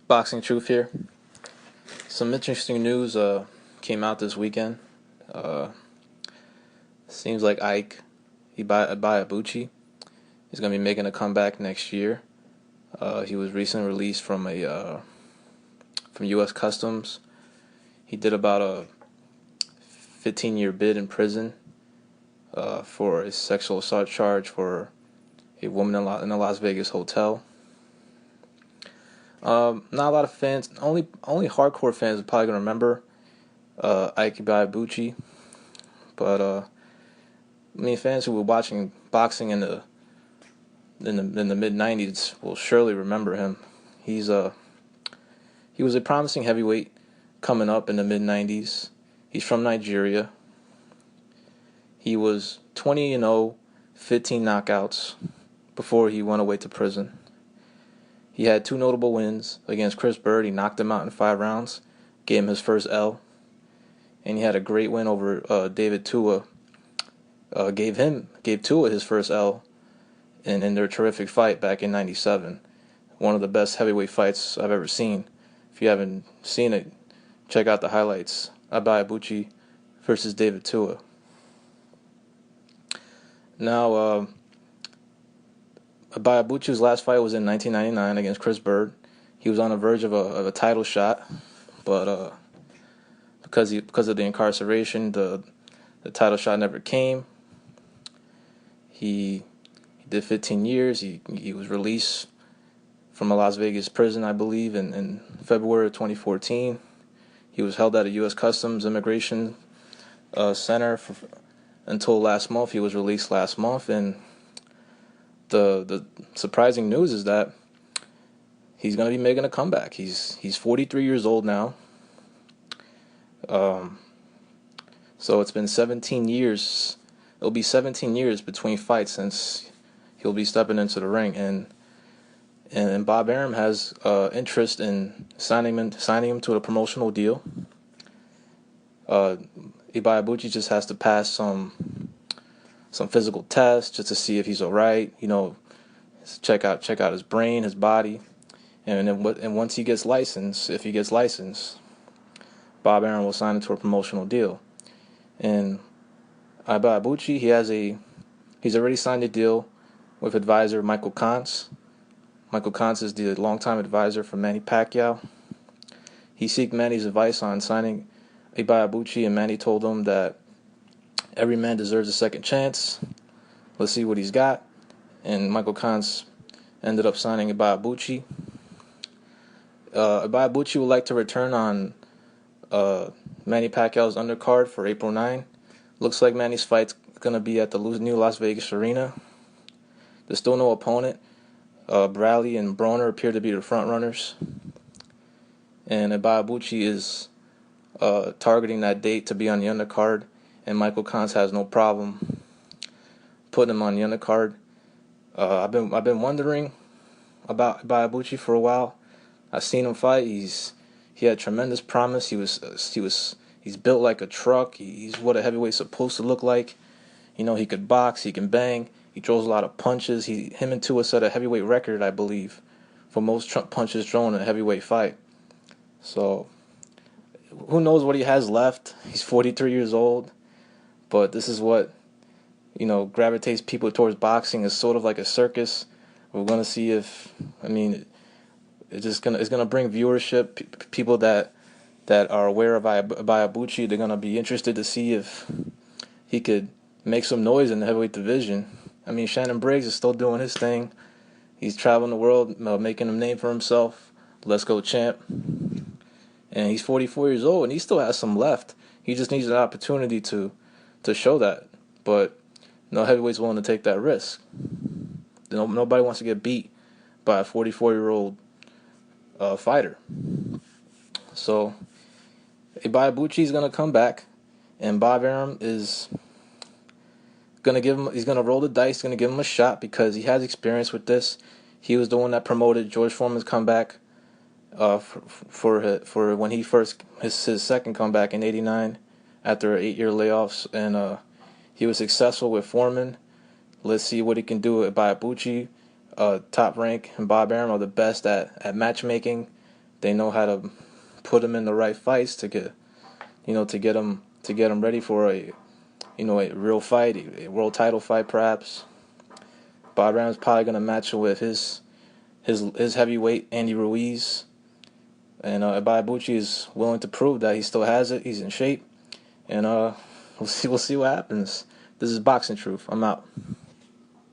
Boxing Truth here. Some interesting news came out this weekend. Uh, Seems like Ike Ibeabuchi is going to be making a comeback next year. He was recently released from from U.S. Customs. He did about a 15-year bid in prison for a sexual assault charge for a woman in a Las Vegas hotel. Not a lot of fans. Only hardcore fans are probably gonna remember Ike Ibeabuchi, but I mean, fans who were watching boxing in the mid '90s will surely remember him. He was a promising heavyweight coming up in the mid '90s. He's from Nigeria. He was 20-0, 15 knockouts before he went away to prison. He had two notable wins against Chris Bird. He knocked him out in 5 rounds, gave him his first L. And he had a great win over David Tua. Gave Tua his first L in their terrific fight back in '97. One of the best heavyweight fights I've ever seen. If you haven't seen it, check out the highlights. Ibeabuchi versus David Tua. Now, Ibeabuchi's last fight was in 1999 against Chris Bird. He was on the verge of a title shot, but because of the incarceration, the title shot never came. He did 15 years. He was released from a Las Vegas prison, I believe, in February of 2014. He was held at a U.S. Customs Immigration Center until last month. He was released last month, and the surprising news is that he's going to be making a comeback. He's 43 years old now. So it's been 17 years. It'll be 17 years between fights since he'll be stepping into the ring, and Bob Arum has interest in signing him to a promotional deal. Ibeabuchi just has to pass some physical tests just to see if he's all right. Check out his brain, his body, and once he gets licensed, if he gets licensed, Bob Arum will sign him to a promotional deal. And Ibeabuchi, he's already signed a deal with advisor Michael Kantz. Michael Kantz is the longtime advisor for Manny Pacquiao. He sought Manny's advice on signing Ibeabuchi, and Manny told him that every man deserves a second chance. Let's see what he's got. And Michael Kantz ended up signing Ibeabuchi. Ibeabuchi would like to return on Manny Pacquiao's undercard for April 9. Looks like Manny's fight's going to be at the new Las Vegas Arena. There's still no opponent. Bradley and Broner appear to be the front runners. And Ibeabuchi is targeting that date to be on the undercard. And Michael Kantz has no problem putting him on the undercard. I've been wondering about Ibeabuchi for a while. I've seen him fight. He had tremendous promise. He's built like a truck. He's what a heavyweight's supposed to look like. He could box. He can bang. He throws a lot of punches. Him and Tua set a heavyweight record, I believe, for most punches thrown in a heavyweight fight. So who knows what he has left? He's 43 years old, but this is what gravitates people towards boxing. Is sort of like a circus. We're gonna see if it's gonna bring viewership. People that are aware of Ibeabuchi, they're gonna be interested to see if he could make some noise in the heavyweight division. Shannon Briggs is still doing his thing. He's traveling the world, making a name for himself. Let's go, champ. And he's 44 years old, and he still has some left. He just needs an opportunity to show that. But no heavyweight's willing to take that risk. Nobody wants to get beat by a 44-year-old fighter. So Ibeabuchi is going to come back, and Bob Arum is he's going to roll the dice, going to give him a shot because he has experience with this. He was the one that promoted George Foreman's comeback for when he his second comeback in '89 after 8-year layoffs, and he was successful with Foreman. Let's see what he can do at Ibeabuchi. Top Rank and Bob Arum are the best at matchmaking They know how to put him in the right fights to get him ready for a real fight, a world title fight perhaps. Bob Ram's probably gonna match him with his heavyweight Andy Ruiz, and Ibeabuchi is willing to prove that he still has it. He's in shape, and we'll see what happens. This is Boxing Truth. I'm out.